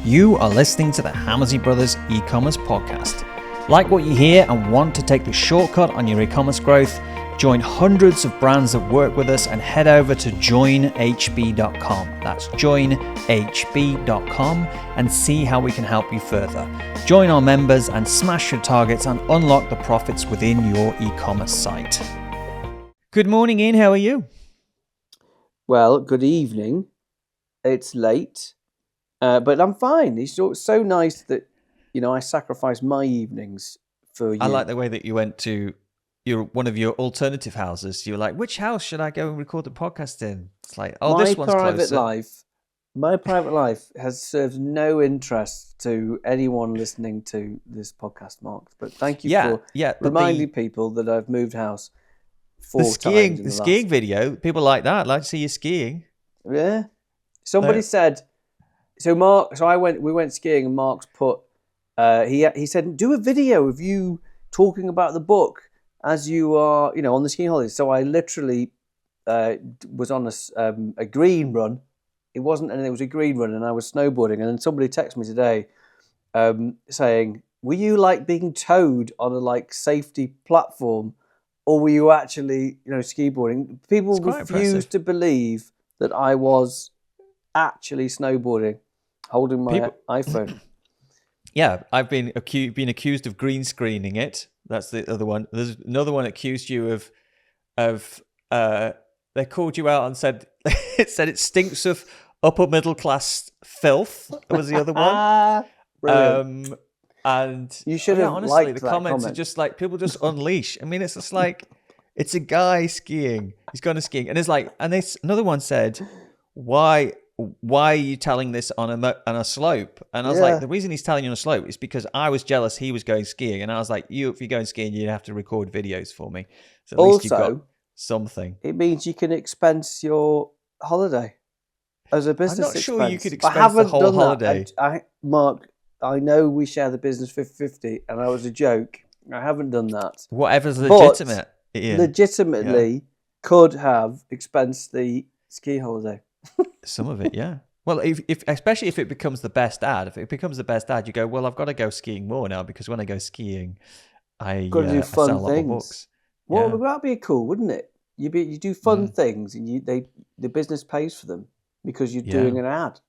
You are listening to the Hammersley Brothers e-commerce podcast. Like what you hear and want to take the shortcut on your e-commerce growth? Join hundreds of brands that work with us and head over to joinhb.com. That's joinhb.com and see how we can help you further. Join our members and smash your targets and unlock the profits within your e-commerce site. Good morning, Ian. How are you? Well, good evening. It's late, but I'm fine. It's so nice that, I sacrifice my evenings for you. I like the way that you went to one of your alternative houses. You were like, which house should I go and record the podcast in? It's like, this one's closer. My private life has served no interest to anyone listening to this podcast, Mark. But thank you for reminding people that I've moved house four times. The skiing video, people like that. I'd like to see you skiing. Yeah. Somebody said, we went skiing and Mark's put, he said, do a video of you talking about the book as you are, on the skiing holidays. So I literally was on a green run. It wasn't anything, it was a green run, and I was snowboarding. And then somebody texted me today saying, were you like being towed on a safety platform, or were you actually, skiboarding? People refused to believe that I was actually snowboarding, holding my iPhone. Yeah, I've been accused of green screening it. That's the other one. There's another one accused you of they called you out and said it stinks of upper middle class filth. Was the other one. And you should have honestly, liked the comments are just like people just unleash. I mean, it's just like it's a guy skiing. He's going to skiing, and it's like, another one said, why are you telling this on a slope? And I was like, the reason he's telling you on a slope is because I was jealous he was going skiing, and I was like, if you're going skiing, you have to record videos for me. So at least you've got something. It means you can expense your holiday as a business expense. I'm not sure you could expense the whole holiday. Mark, I know we share the business 50-50, and that was a joke. I haven't done that. Whatever's legitimate. Ian. Legitimately could have expensed the ski holiday. Some of it, yeah. Well, if especially if it becomes the best ad. If it becomes the best ad, you go, well, I've got to go skiing more now, because when I go skiing, I sell a lot of books. Well, that'd be cool, wouldn't it? You do fun things, and the business pays for them because you're doing an ad.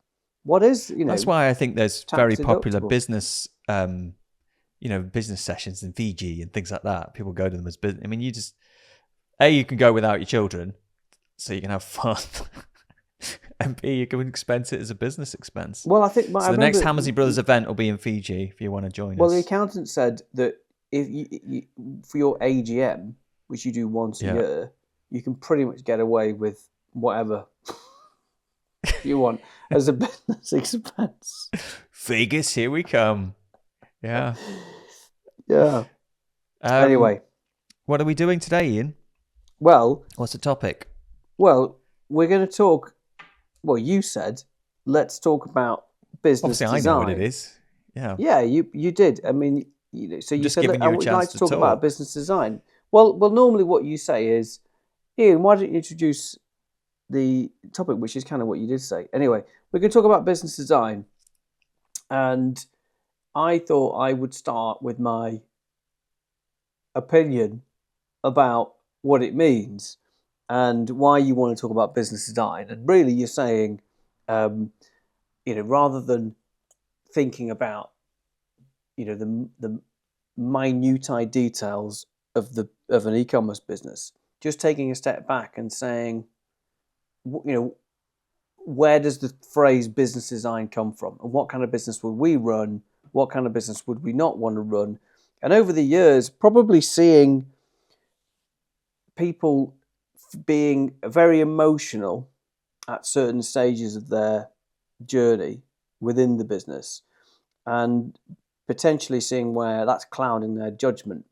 What is, That's why I think there's very popular deductible business, business sessions in Fiji and things like that. People go to them as business. I mean, you can go without your children, so you can have fun. And B, you can expense it as a business expense. Well, I think the next Hammersley Brothers event will be in Fiji if you want to join us. Well, the accountant said that if you for your AGM, which you do once a year, you can pretty much get away with whatever you want as a business expense. Vegas, here we come. Yeah. Yeah. Anyway. What are we doing today, Ian? Well. What's the topic? Well, we're going to talk. Well, you said, let's talk about business design. Obviously, I know what it is. Yeah. Yeah, you did. I mean, so you said, I would like to talk about business design. Well, normally what you say is, Ian, why don't you introduce the topic, which is kind of what you did say. Anyway, we're going to talk about business design. And I thought I would start with my opinion about what it means and why you want to talk about business design. And really, you're saying, rather than thinking about, the minutiae details of an e-commerce business, just taking a step back and saying, where does the phrase business design come from, and what kind of business would we run? What kind of business would we not want to run? And over the years, probably seeing people being very emotional at certain stages of their journey within the business, and potentially seeing where that's clouding their judgment.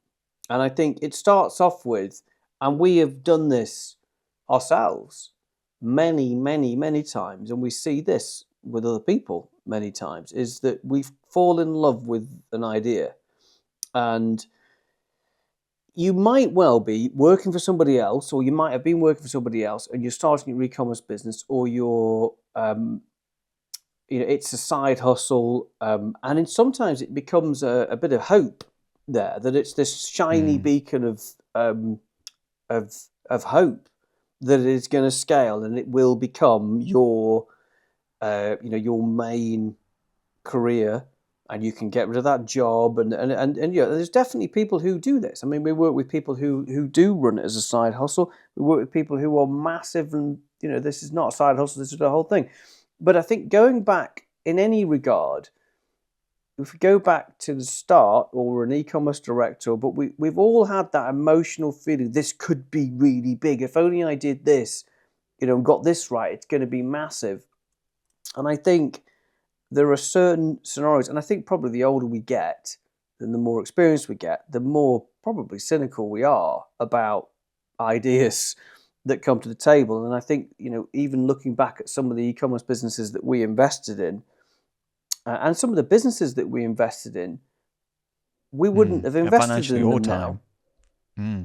And I think it starts off with, and we have done this ourselves many, many, many times, and we see this with other people many times, is that we fall in love with an idea, and you might well be working for somebody else, or you might have been working for somebody else, and you're starting your e-commerce business, or you're it's a side hustle, and sometimes it becomes a bit of hope there, that it's this shiny beacon of hope that it is going to scale and it will become your main career, and you can get rid of that job, and there's definitely people who do this. I mean, we work with people who do run it as a side hustle. We work with people who are massive, and this is not a side hustle, this is the whole thing. But I think going back in any regard, if we go back to the start, or we're an e-commerce director, but we've all had that emotional feeling, this could be really big. If only I did this, and got this right, it's going to be massive. And I think there are certain scenarios, and I think probably the older we get, and the more experience we get, the more probably cynical we are about ideas that come to the table. And I think, even looking back at some of the e-commerce businesses that we invested in, and some of the businesses that we invested in, we wouldn't have invested in them now.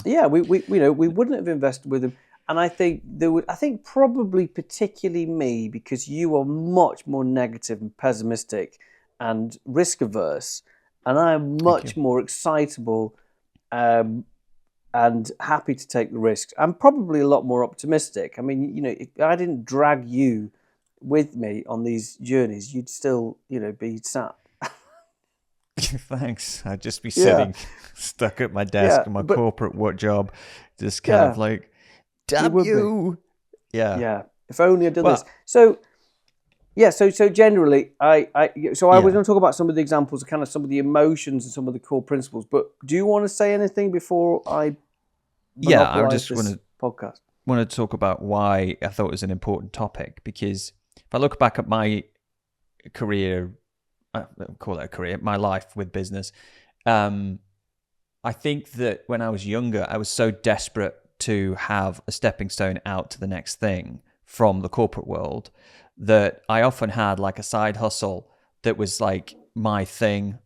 Yeah, we wouldn't have invested with them. And I think probably particularly me, because you are much more negative and pessimistic and risk averse, and I am much more excitable and happy to take the risks. I'm probably a lot more optimistic. I mean, if I didn't drag you with me on these journeys, you'd still, be sat. Thanks. I'd just be sitting stuck at my desk in my corporate work job, just kind of like, damn you. Yeah. If only I'd done this. So generally, I was going to talk about some of the examples of kind of some of the emotions and some of the core principles. But do you want to say anything before I? I just want to talk about why I thought it was an important topic, because if I look back at my career, I call it a career, my life with business, I think that when I was younger, I was so desperate to have a stepping stone out to the next thing from the corporate world that I often had like a side hustle that was like my thing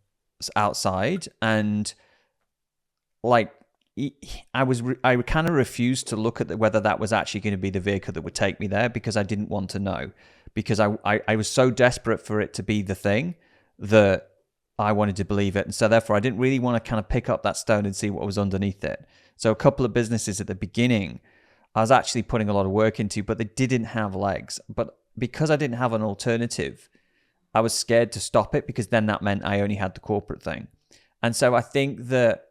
outside, and like I kind of refused to look at whether that was actually going to be the vehicle that would take me there, because I didn't want to know, because I was so desperate for it to be the thing that I wanted to believe it. And so therefore I didn't really want to kind of pick up that stone and see what was underneath it. So a couple of businesses at the beginning I was actually putting a lot of work into, but they didn't have legs. But because I didn't have an alternative, I was scared to stop it, because then that meant I only had the corporate thing. And so I think that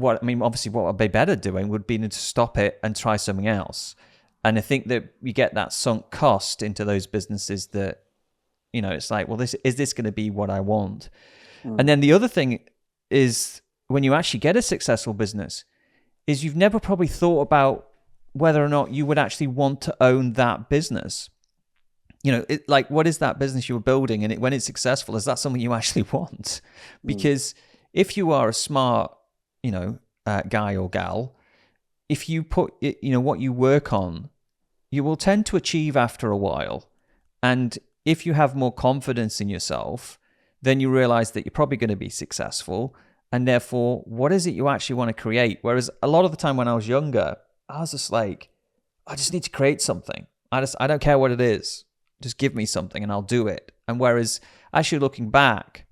obviously what I'd be better doing would be to stop it and try something else. And I think that you get that sunk cost into those businesses that, it's like, well, is this going to be what I want? And then the other thing is, when you actually get a successful business, is you've never probably thought about whether or not you would actually want to own that business. What is that business you're building? And when it's successful, is that something you actually want? Because if you are a smart, guy or gal, if you put, what you work on, you will tend to achieve after a while. And if you have more confidence in yourself, then you realize that you're probably going to be successful. And therefore, what is it you actually want to create? Whereas a lot of the time when I was younger, I was just like, I just need to create something. I don't care what it is. Just give me something and I'll do it. And whereas actually looking back,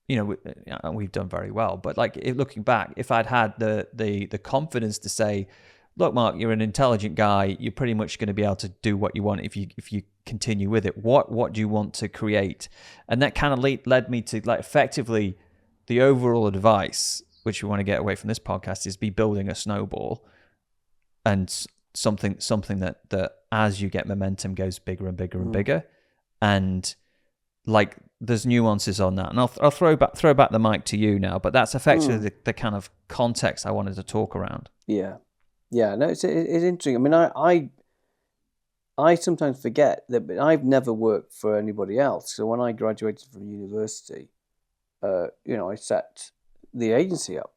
we've done very well. But looking back, if I'd had the confidence to say, look, Mark, you're an intelligent guy. You're pretty much going to be able to do what you want if you continue with it. What do you want to create? And that kind of led me to effectively the overall advice, which we want to get away from this podcast, is be building a snowball, and something that as you get momentum goes bigger and bigger and bigger. And there's nuances on that, and I'll throw back the mic to you now. But that's effectively the kind of context I wanted to talk around. Yeah. No, it's interesting. I mean, I sometimes forget that I've never worked for anybody else. So when I graduated from university, I set the agency up.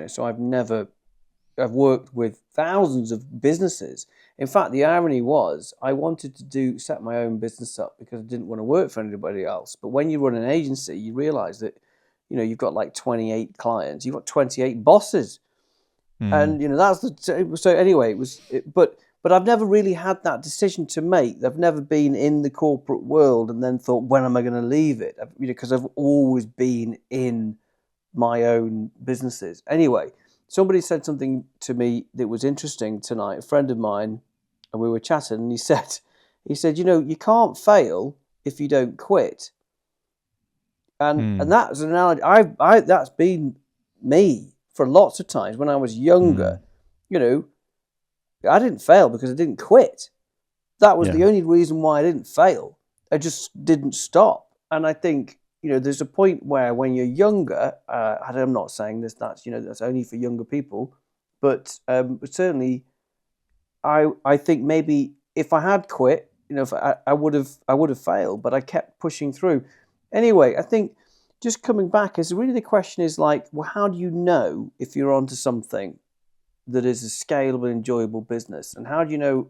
So I've worked with thousands of businesses. In fact, the irony was I wanted to set my own business up because I didn't want to work for anybody else. But when you run an agency, you realize that, you've got 28 clients, you've got 28 bosses. And, that's so anyway, but But I've never really had that decision to make. I've never been in the corporate world and then thought, when am I going to leave it? Because I've always been in my own businesses. Anyway, somebody said something to me that was interesting tonight. A friend of mine, and we were chatting, and he said, you can't fail if you don't quit. And that's an analogy. That's been me for lots of times when I was younger. I didn't fail because I didn't quit. That was the only reason why I didn't fail. I just didn't stop. And I think, there's a point where when you're younger, I'm not saying this, that's only for younger people, but certainly I think maybe if I had quit, if I would have failed, but I kept pushing through. Anyway, I think just coming back is really the question is like, well, how do you know if you're onto something that is a scalable, enjoyable business? And how do you know,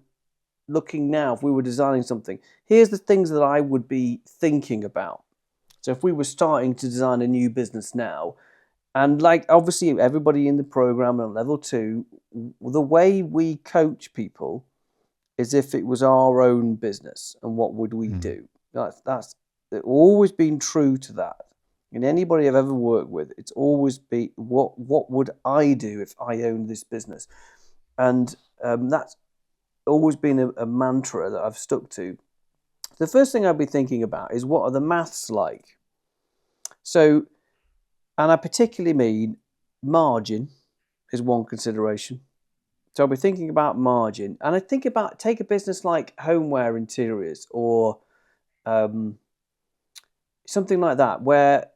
looking now, if we were designing something, here's the things that I would be thinking about. So if we were starting to design a new business now, and like obviously everybody in the program on level 2, the way we coach people is if it was our own business, and what would we do? That's always been true to that. And anybody I've ever worked with, it's always been what would I do if I owned this business? And that's always been a mantra that I've stuck to. The first thing I'd be thinking about is, what are the maths like? So, and I particularly mean margin is one consideration. So I'll be thinking about margin, and I think about, take a business like homeware interiors or something like that, where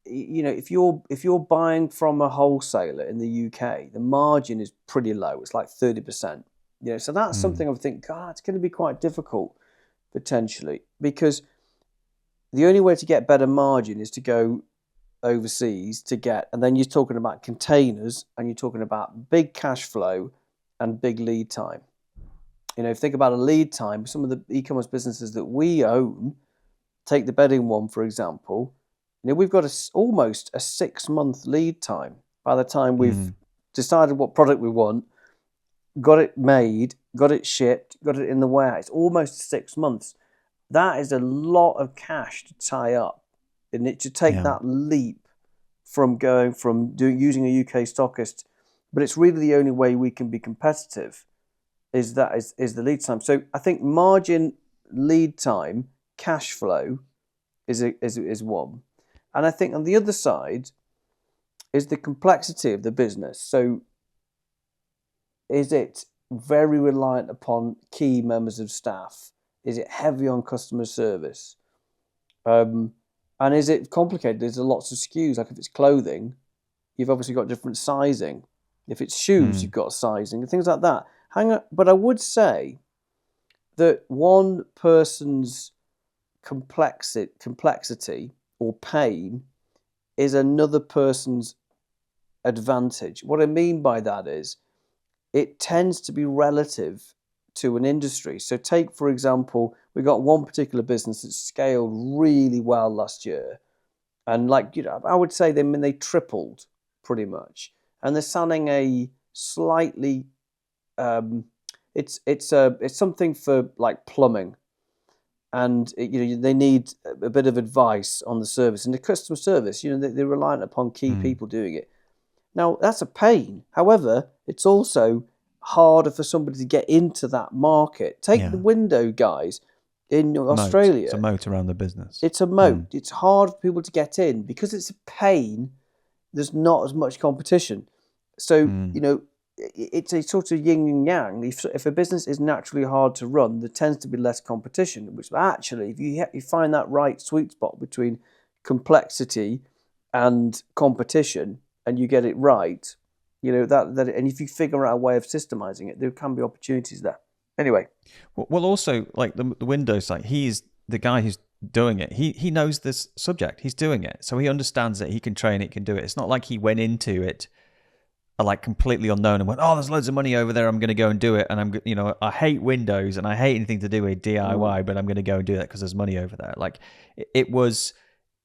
if you're buying from a wholesaler in the UK, the margin is pretty low. It's like 30%. So that's something I think, God, it's going to be quite difficult potentially, because the only way to get better margin is to go overseas to get, and then you're talking about containers, and you're talking about big cash flow and big lead time. If you think about a lead time, some of the e-commerce businesses that we own, take the bedding one for example, we've got almost a 6-month lead time by the time we've decided what product we want, got it made, got it shipped, got it in the warehouse. Almost 6 months. That is a lot of cash to tie up, and it should take that leap from using a UK stockist. But it's really the only way we can be competitive is the lead time. So I think margin, lead time, cash flow is one. And I think on the other side is the complexity of the business. So is it very reliant upon key members of staff? Is it heavy on customer service? And is it complicated? There's lots of SKUs. Like if it's clothing, you've obviously got different sizing. If it's shoes, you've got sizing and things like that. But I would say that one person's complexity or pain is another person's advantage. What I mean by that is it tends to be relative to an industry. So take, for example, we got one particular business that scaled really well last year. And I would say they tripled pretty much. And they're selling a slightly, it's something for like plumbing. And they need a bit of advice on the service and the customer service. They're reliant upon key people doing it. Now that's a pain. However, it's also harder for somebody to get into that market. Take the window guys in Australia. It's a moat around the business. It's a moat. It's hard for people to get in because it's a pain. There's not as much competition. So it's a sort of yin and yang. If a business is naturally hard to run, there tends to be less competition. Which actually, if you find that right sweet spot between complexity and competition, and you get it right, that and if you figure out a way of systemizing it, there can be opportunities there. Anyway, well, also like the Windows site, he's the guy who's doing it. He knows this subject. He's doing it, so he understands it. He can train it. Can do it. It's not like he went into it like completely unknown and went, oh, there's loads of money over there, I'm going to go and do it. And I hate Windows and I hate anything to do with DIY, but I'm going to go and do that because there's money over there. Like it was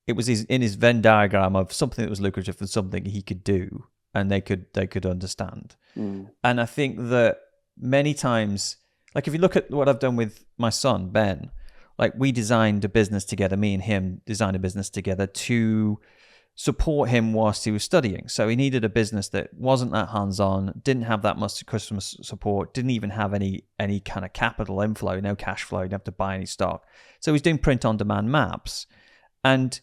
in his Venn diagram of something that was lucrative and something he could do and they could understand. And I think that many times, like if you look at what I've done with my son, Ben, like we designed a business together, me and him designed a business together to support him whilst he was studying. So he needed a business that wasn't that hands-on, didn't have that much customer support, didn't even have any kind of capital inflow, no cash flow, didn't have to buy any stock. So he's doing print-on-demand maps. And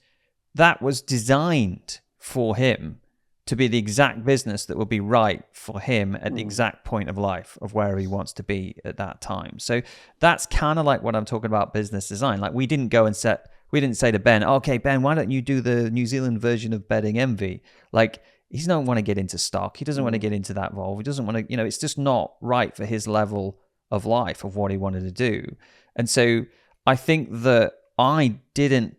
that was designed for him to be the exact business that would be right for him at the exact point of life of where he wants to be at that time. So that's kind of like what I'm talking about business design. Like we didn't say to Ben, okay, Ben, why don't you do the New Zealand version of Bedding Envy? Like he doesn't want to get into stock. He doesn't want to get into that role. He doesn't want to, it's just not right for his level of life of what he wanted to do. And so I think that I didn't,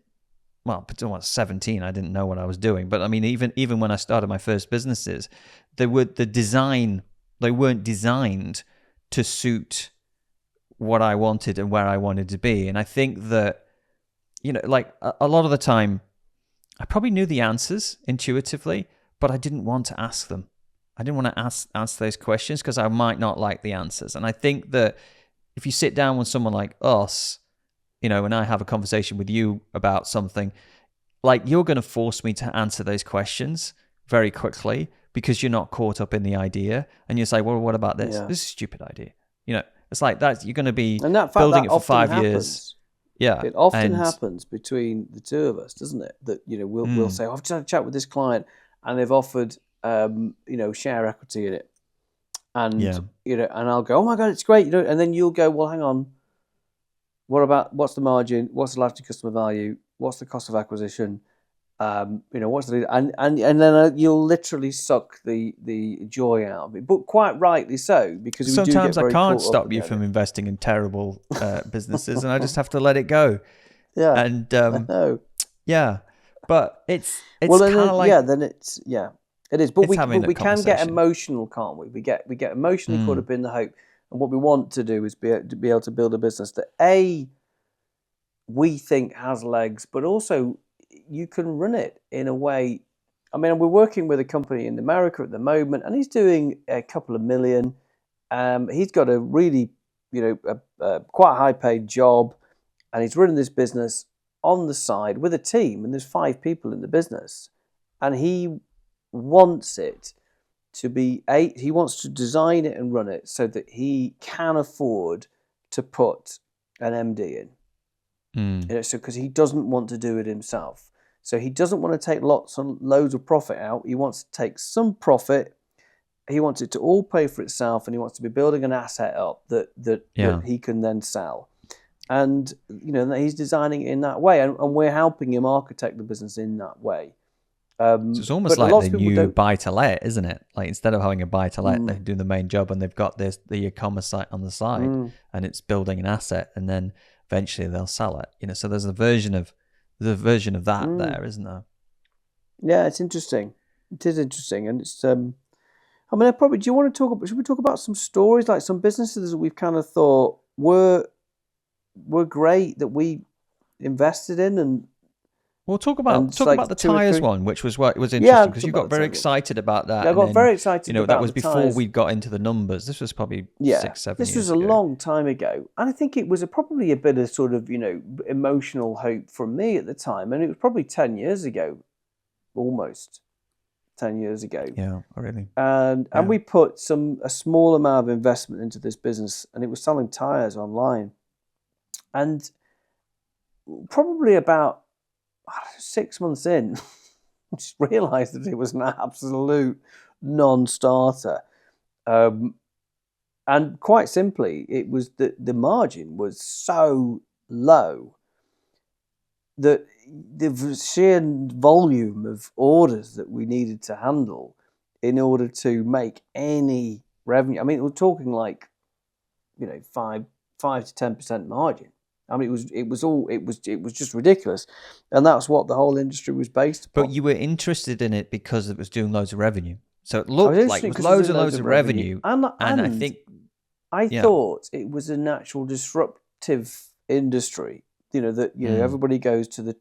well, until I was 17, I didn't know what I was doing. But I mean, even when I started my first businesses, they weren't designed to suit what I wanted and where I wanted to be. And I think that, like a lot of the time, I probably knew the answers intuitively, but I didn't want to ask them. I didn't want to answer those questions because I might not like the answers. And I think that if you sit down with someone like us, and I have a conversation with you about something, like you're going to force me to answer those questions very quickly because you're not caught up in the idea. And you say, well, what about this? This is a stupid idea. It's like that. You're going to be building it for 5 years. Yeah. It often happens between the two of us, doesn't it? That, we'll say, I've just had a chat with this client and they've offered, share equity in it. And, and I'll go, oh my God, it's great. And then you'll go, well, hang on. What's the margin? What's the lifetime customer value? What's the cost of acquisition? What's the and then you'll literally suck the joy out of it, but quite rightly so, because sometimes I can't stop you from investing in terrible businesses, and I just have to let it go. Yeah, and I know. Yeah, but it's kind of like it is. But we can get emotional, can't we? We get emotionally caught up in the hope. And what we want to do is be able to build a business that we think has legs, but also you can run it in a way. I mean, we're working with a company in America at the moment, and he's doing a couple of million. He's got a really, quite high paid job, and he's running this business on the side with a team, and there's 5 people in the business, and he wants it to be he wants to design it and run it so that he can afford to put an MD in. So because he doesn't want to do it himself. So he doesn't want to take loads of profit out. He wants to take some profit. He wants it to all pay for itself, and he wants to be building an asset up that he can then sell. And he's designing it in that way, and we're helping him architect the business in that way. So it's almost like the new buy-to-let, isn't it? Like instead of having a buy-to-let, they do the main job, and they've got the e-commerce site on the side, and it's building an asset, and then eventually they'll sell it. So there's a version of that there, isn't there? Yeah, it's interesting. It is interesting, and it's. I mean, do you want to talk? Should we talk about some stories, like some businesses that we've kind of thought were great that we invested in and. We'll talk about the tyres one, which was interesting because you got very excited about that. Yeah, I got very excited. About that was the before tyres. we got into the numbers. This was probably 6-7 years ago. This was a long time ago, and I think it was probably a bit of sort of emotional hope from me at the time, and it was probably 10 years ago, almost 10 years ago. Yeah, really. And we put a small amount of investment into this business, and it was selling tyres online, and probably about 6 months in, I just realised that it was an absolute non-starter. And quite simply, it was that the margin was so low that the sheer volume of orders that we needed to handle in order to make any revenue. I mean, we're talking like, 5 to 10% margin. I mean, it was just ridiculous, and that's what the whole industry was based upon. But you were interested in it because it was doing loads of revenue, so it looked like it was loads of revenue. And I think I thought it was a natural disruptive industry. Everybody goes to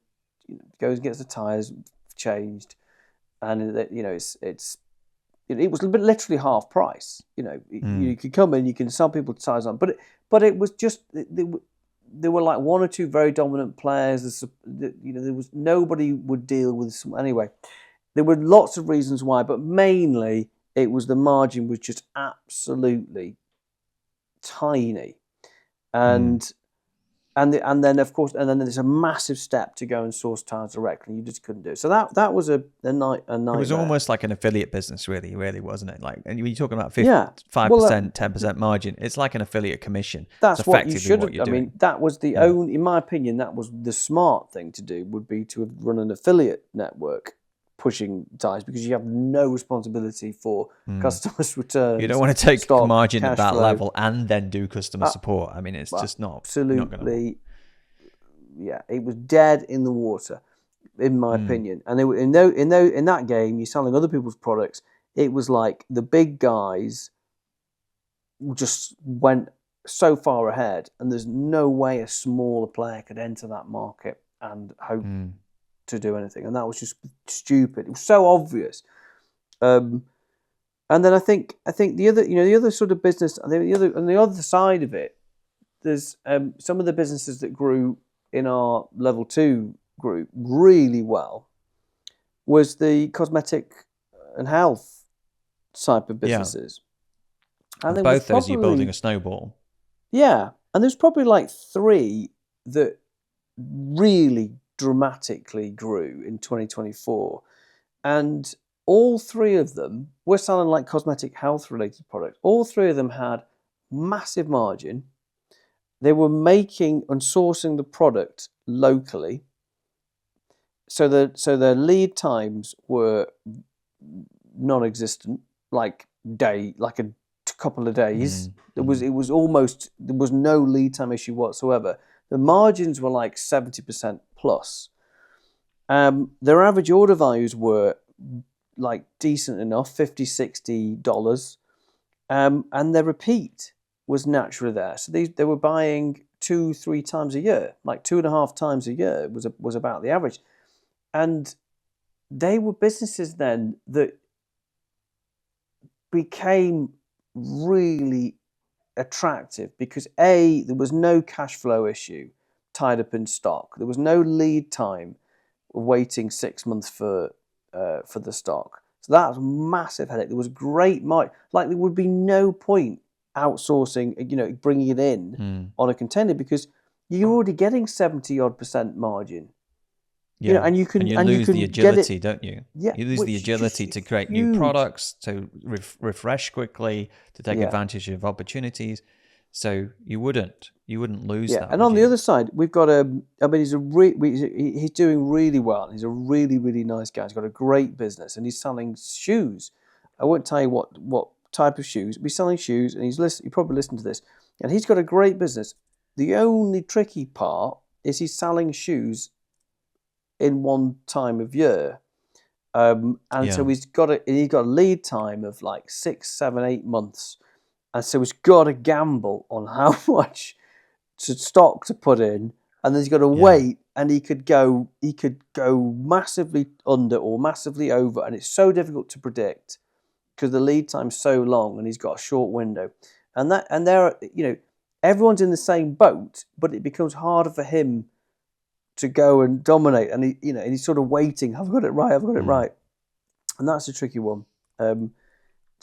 goes and gets the tires changed, and it's it was literally half price. You could come in, you can sell people to size on, but it was just there were like one or two very dominant players. There was nobody would deal with some anyway. There were lots of reasons why, but mainly it was the margin was just absolutely tiny, and then of course, and then there's a massive step to go and source tires directly. You just couldn't do it. So that was a nightmare. It was almost like an affiliate business, really, wasn't it? Like, and when you're talking about 5%, 10% margin, it's like an affiliate commission. That's it's what you should have. I mean, that was the only, in my opinion, that was the smart thing to do. Would be to run an affiliate network pushing tires, because you have no responsibility for customers' returns. You don't want to take stock, margin at that flow. level and then do customer support. I mean, it's just not absolutely. Yeah, it was dead in the water, in my opinion. And in that game, you're selling other people's products. It was like the big guys just went so far ahead, and there's no way a smaller player could enter that market and hope to do anything. And that was just stupid. It was so obvious. And then I think the other sort of business, on the other side of it, there's some of the businesses that grew in our level 2 group really well was the cosmetic and health type of businesses. Yeah. And both those, you're building a snowball. Yeah. And there's probably like 3 that really dramatically grew in 2024. And all 3 of them were selling like cosmetic health related products. All 3 of them had massive margin. They were making and sourcing the product locally. So their lead times were non-existent, like a couple of days. There was no lead time issue whatsoever. The margins were like 70% plus. Their average order values were like decent enough, $50, $60. And their repeat was naturally there. So they were buying 2-3 times a year, like 2.5 times a year was about the average. And they were businesses then that became really attractive because there was no cash flow issue tied up in stock. There was no lead time of waiting 6 months for the stock. So that was a massive headache. There was great margin. Like there would be no point outsourcing, bringing it in on a container because you're already getting 70% margin. Yeah, and you lose the agility, don't you? Yeah, you lose the agility to create new products, to refresh quickly, to take advantage of opportunities. So you wouldn't lose that. And on the other side, we've got he's doing really well. He's a really, really nice guy. He's got a great business, and he's selling shoes. I won't tell you what type of shoes. He's selling shoes, and you probably listened to this, and he's got a great business. The only tricky part is he's selling shoes in one time of year, so he's got a lead time of like 6, 7, 8 months, and so he's got to gamble on how much stock to put in, and then he's got to wait, and he could go massively under or massively over, and it's so difficult to predict because the lead time's so long, and he's got a short window, everyone's in the same boat, but it becomes harder for him to go and dominate, and he's sort of waiting. I've got it right, and that's a tricky one to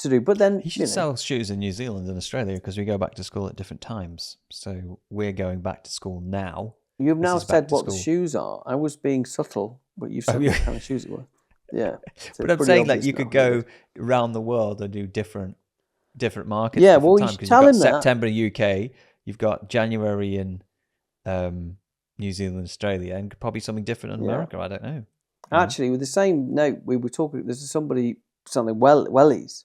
do. But then he should sell shoes in New Zealand and Australia because we go back to school at different times. So we're going back to school now. You've now said what the shoes are. I was being subtle, but you've said what kind of shoes it were. Yeah, but I'm saying that you could go around the world and do different markets. Yeah, well, you should tell him that. September in UK, you've got January in New Zealand, Australia, and probably something different in America. I don't know. Actually, with the same note, we were talking. There's somebody selling wellies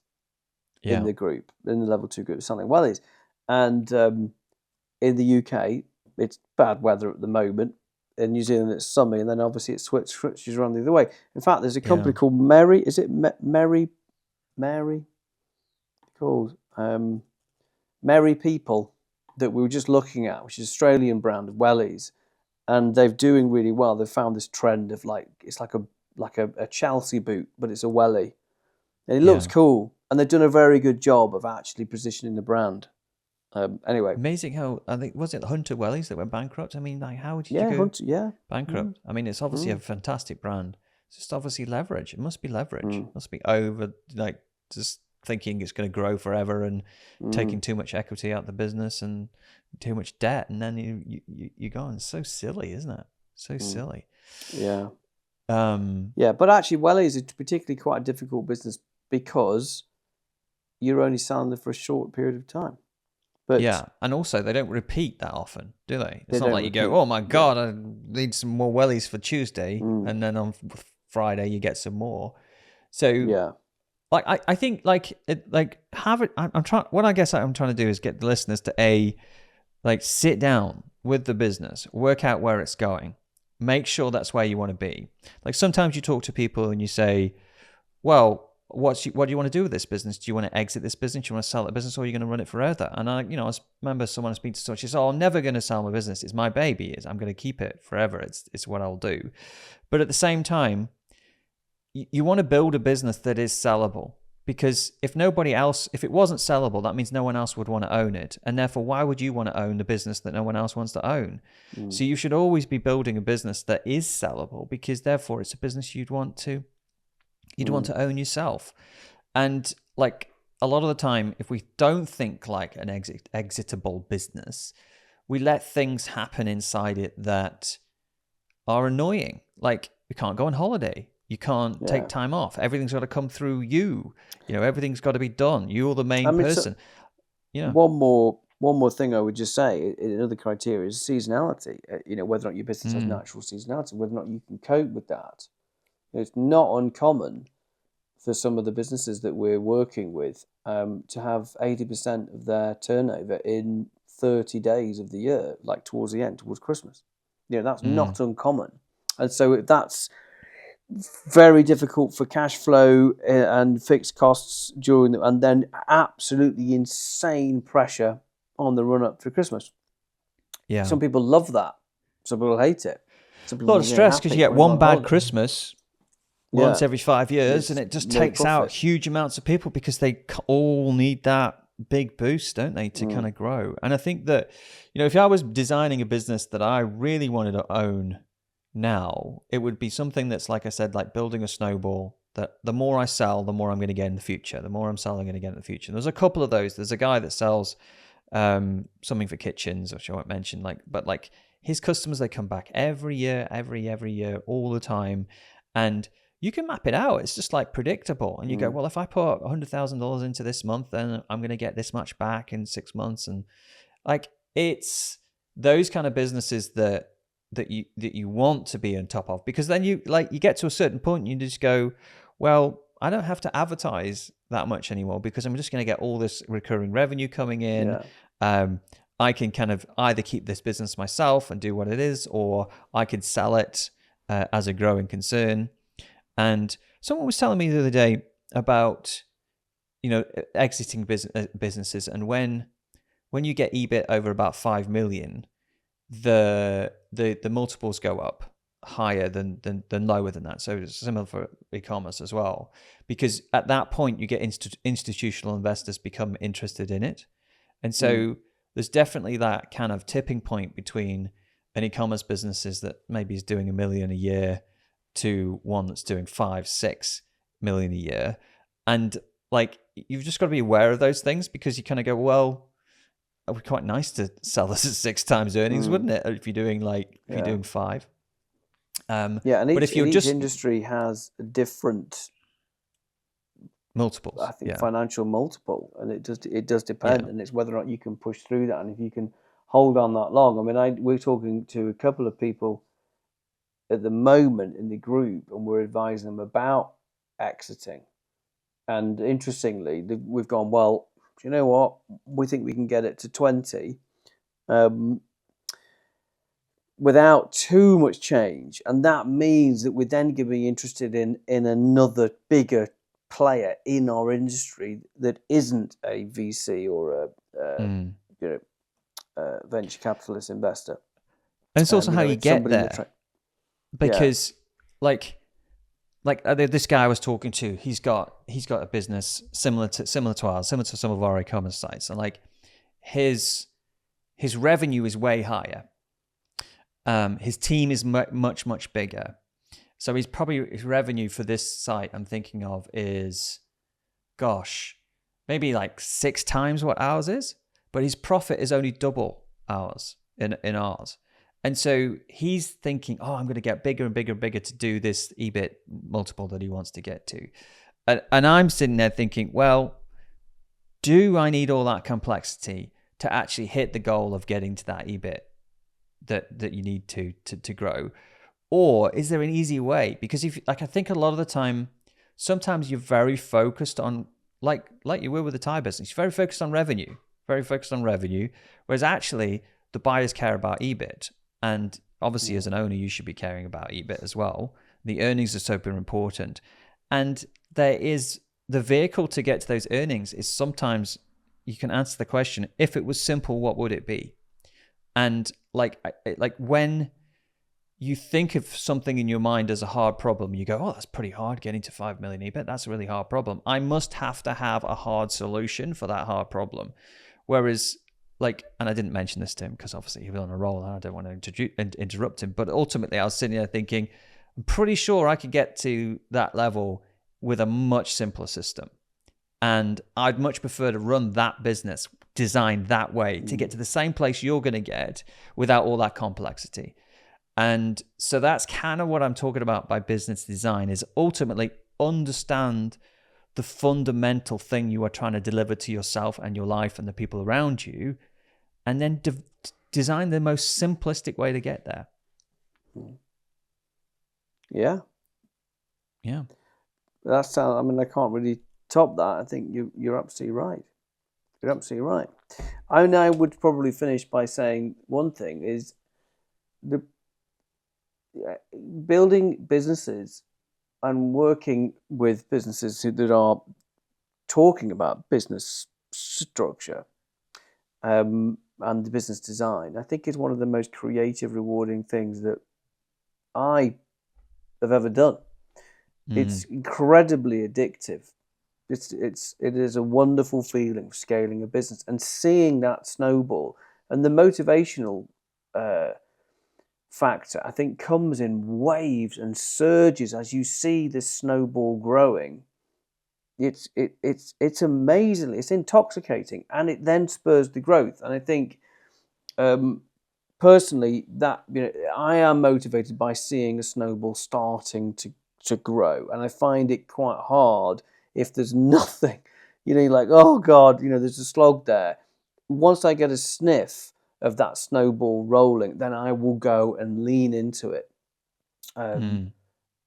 in the group, in the level 2 group, selling wellies, and in the UK, it's bad weather at the moment. In New Zealand, it's sunny, and then obviously it switches around the other way. In fact, there's a company called Merry. Is it Merry? Called Merry People that we were just looking at, which is an Australian brand of wellies. And they're doing really well. They've found this trend of it's like a Chelsea boot, but it's a welly. And it looks cool. And they've done a very good job of actually positioning the brand. Anyway. Amazing how, I think, was it Hunter Wellies that went bankrupt? I mean, like, how did you go bankrupt? I mean, it's obviously a fantastic brand. It's just obviously leverage. It must be leverage. It must be over, like, just thinking it's going to grow forever and taking too much equity out of the business and too much debt. And then you go, it's so silly, isn't it? So silly. Yeah. But actually, Wellies is particularly quite a difficult business because you're only selling it for a short period of time. But and also they don't repeat that often, do they? It's not like you go, oh my God, I need some more wellies for Tuesday, and then on Friday you get some more. So like I think have it. I'm trying. What I guess I'm trying to do is get the listeners to sit down with the business, work out where it's going, make sure that's where you want to be. Like sometimes you talk to people and you say, well, what do you want to do with this business? Do you want to exit this business? Do you want to sell the business, or are you going to run it forever? And I remember someone I speak to, she said, "Oh, I'm never going to sell my business. It's my baby. I'm going to keep it forever. It's what I'll do." But at the same time, you want to build a business that is sellable, because if it wasn't sellable, that means no one else would want to own it, and therefore, why would you want to own the business that no one else wants to own? So you should always be building a business that is sellable, because therefore, it's a business you'd want to own yourself. And like a lot of the time, if we don't think like an exitable business, we let things happen inside it that are annoying. Like you can't go on holiday, you can't take time off, everything's got to come through you, everything's got to be done, you're the main person. One more thing I would just say, another criteria is seasonality. Whether or not your business has natural seasonality, whether or not you can cope with that. It's not uncommon for some of the businesses that we're working with to have 80% of their turnover in 30 days of the year, like towards the end, towards Christmas. That's not uncommon. And so that's very difficult for cash flow and fixed costs and then absolutely insane pressure on the run up to Christmas. Yeah. Some people love that. Some people hate it. A lot of stress because you get one bad Christmas once every 5 years, and it just takes out huge amounts of people because they all need that big boost, don't they, to kind of grow. And I think that, if I was designing a business that I really wanted to own now, it would be something that's, like I said, like building a snowball, that the more I sell, the more I'm going to get in the future. The more I'm selling, I'm going to get in the future. And there's a couple of those. There's a guy that sells something for kitchens, which I won't mention, but his customers, they come back every year, all the time. And you can map it out. It's just like predictable. And you go, well, if I put $100,000 into this month, then I'm going to get this much back in 6 months. And it's those kind of businesses that you want to be on top of, because then you get to a certain point and you just go, well, I don't have to advertise that much anymore because I'm just going to get all this recurring revenue coming in. I can kind of either keep this business myself and do what it is, or I could sell it as a growing concern. And someone was telling me the other day about, exiting businesses, and when you get EBIT over about 5 million, the multiples go up higher than lower than that. So it's similar for e-commerce as well, because at that point you get institutional investors become interested in it, and so there's definitely that kind of tipping point between an e-commerce businesses that maybe is doing $1 million a year to one that's doing 5-6 million a year. And you've just got to be aware of those things, because you kind of go, well, it would be quite nice to sell this at 6 times earnings, wouldn't it? If you're doing you're doing 5. And each industry has different multiples. I think financial multiple, and it does depend, and it's whether or not you can push through that, and if you can hold on that long. I mean, we're talking to a couple of people at the moment in the group, and we're advising them about exiting. And interestingly, we've gone, well, do you know what? We think we can get it to 20 without too much change. And that means that we're then going to be interested in another bigger player in our industry that isn't a VC or a venture capitalist investor. And it's also how you get there. Because this guy I was talking to, he's got a business similar to ours, similar to some of our e-commerce sites, and like his revenue is way higher. His team is much bigger, so his revenue for this site I'm thinking of is, gosh, maybe like 6 times what ours is, but his profit is only double ours in ours. And so he's thinking, oh, I'm going to get bigger and bigger and bigger to do this EBIT multiple that he wants to get to. And I'm sitting there thinking, well, do I need all that complexity to actually hit the goal of getting to that EBIT that you need to grow? Or is there an easy way? Because I think a lot of the time, sometimes you're very focused on, like you were with the Thai business, you're very focused on revenue, whereas actually the buyers care about EBIT. And obviously, as an owner, you should be caring about EBIT as well. The earnings are super important. And there is the vehicle to get to those earnings is sometimes you can answer the question, if it was simple, what would it be? And like when you think of something in your mind as a hard problem, you go, oh, that's pretty hard getting to 5 million EBIT. That's a really hard problem. I must have to have a hard solution for that hard problem. Whereas, and I didn't mention this to him because obviously he was on a roll and I don't want to interrupt him. But ultimately, I was sitting there thinking, I'm pretty sure I could get to that level with a much simpler system. And I'd much prefer to run that business designed that way to get to the same place you're going to get without all that complexity. And so that's kind of what I'm talking about by business design, is ultimately understand the fundamental thing you are trying to deliver to yourself and your life and the people around you, and then design the most simplistic way to get there. Yeah. Yeah. That's, I mean, I can't really top that. I think you're absolutely right. You're absolutely right. I would probably finish by saying one thing is the building businesses and working with businesses that are talking about business structure and the business design, I think is one of the most creative, rewarding things that I have ever done. It's incredibly addictive. It is a wonderful feeling, scaling a business and seeing that snowball. And the motivational factor, I think, comes in waves and surges as you see this snowball growing. It's amazingly, it's intoxicating, and it then spurs the growth. And I think, personally, that I am motivated by seeing a snowball starting to grow, and I find it quite hard if there's nothing. You're like, oh God, there's a slog there. Once I get a sniff of that snowball rolling, then I will go and lean into it.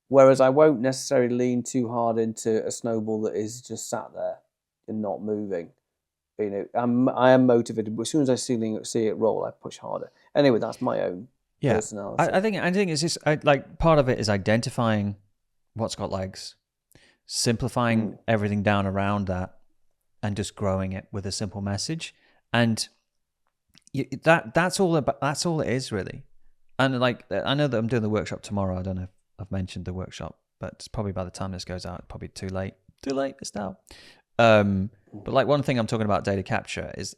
Whereas I won't necessarily lean too hard into a snowball that is just sat there and not moving. I am motivated, but as soon as I see it roll, I push harder. Anyway, that's my own personality. I think it's just part of it is identifying what's got legs, simplifying everything down around that, and just growing it with a simple message. And that's all it is, really. And I know that I'm doing the workshop tomorrow. I don't know if I've mentioned the workshop, but it's probably by the time this goes out, it's probably too late. It's now. But one thing I'm talking about data capture is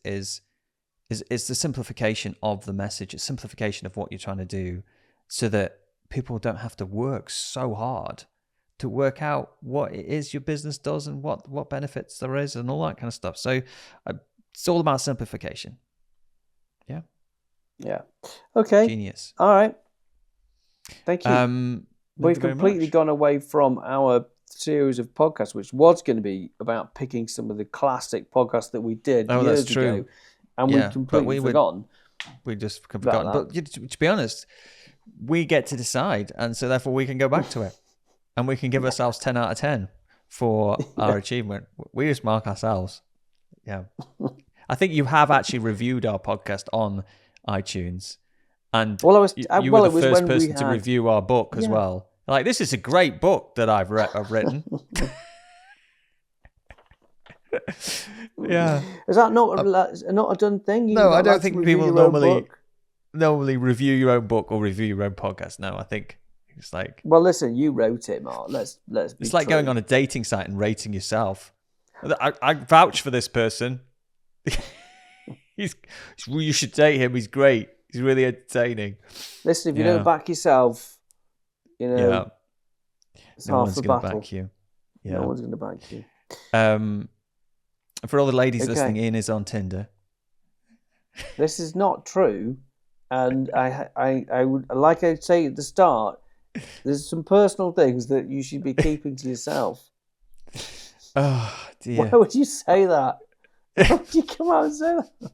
the simplification of the message. It's simplification of what you're trying to do, so that people don't have to work so hard to work out what it is your business does and what benefits there is and all that kind of stuff. So it's all about simplification. Yeah. Yeah. Okay. Genius. All right. Thank you. We've completely gone away from our series of podcasts, which was going to be about picking some of the classic podcasts that we did years ago. And we've completely forgotten. We just forgotten. But to be honest, we get to decide. And so therefore we can go back to it. And we can give ourselves 10 out of 10 for our achievement. We just mark ourselves. Yeah. I think you have actually reviewed our podcast on iTunes. And you were the first person to review our book as well. This is a great book that I've written. Yeah. Is that not a done thing? No, I don't think people normally review your own book or review your own podcast. No, I think It's like, Well, listen, you wrote it, Mark. Let's be it's like true. going on a dating site and rating yourself. I vouch for this person. You should date him. He's great. He's really entertaining. Listen, if you don't back yourself, Yeah. it's No half one's the going to battle. back you. Yeah. No one's going to back you. For all the ladies listening, Ian is on Tinder. This is not true, and I would, like I say at the start, there's some personal things that you should be keeping to yourself. Oh dear! Why would you say that? Why would you come out and say that?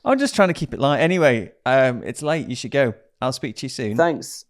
I'm just trying to keep it light. Anyway, it's late. You should go. I'll speak to you soon. Thanks.